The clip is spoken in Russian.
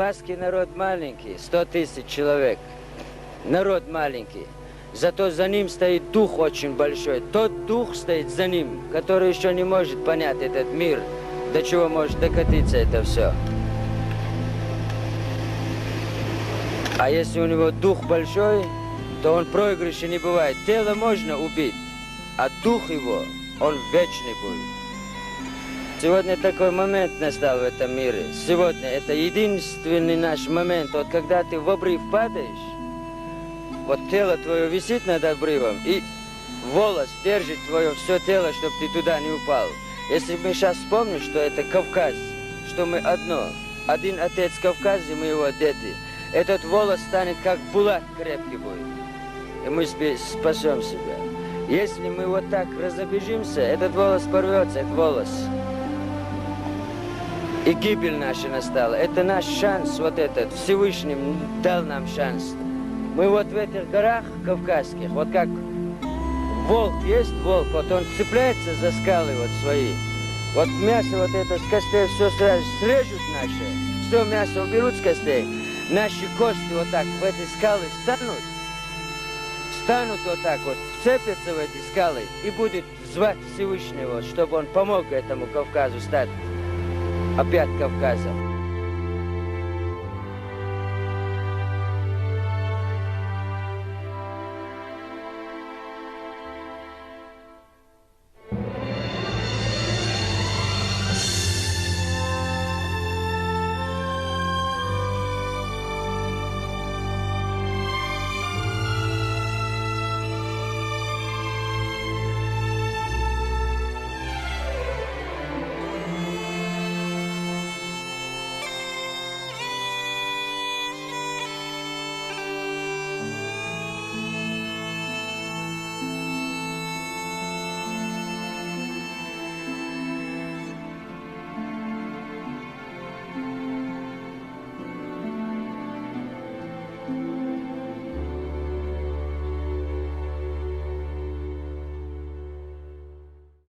Кавказский народ маленький, 100 тысяч человек. Народ маленький. Зато за ним стоит дух очень большой. Тот дух стоит за ним, который еще не может понять этот мир, до чего может докатиться это все. А если у него дух большой, то он проигрыша не бывает. Тело можно убить, а дух его, он вечный будет. Сегодня такой момент настал в этом мире. Сегодня это единственный наш момент. Вот когда ты в обрыв падаешь, вот тело твое висит над обрывом, и волос держит твое все тело, чтобы ты туда не упал. Если мы сейчас вспомним, что это Кавказ, что мы одно, один отец Кавказа, мы его дети, этот волос станет как булат крепкий будет, и мы спасем себя. Если мы вот так разобежимся, этот волос порвется, этот волос. И гибель наша настала. Это наш шанс, вот этот, Всевышний дал нам шанс. Мы вот в этих горах кавказских, вот как волк есть, волк, вот он цепляется за скалы вот свои. Вот мясо вот это с костей все сразу срежут наше, все мясо уберут с костей, наши кости вот так в эти скалы встанут вот так вот, вцепятся в эти скалы и будут звать Всевышнего, чтобы он помог этому Кавказу стать опять Кавказом.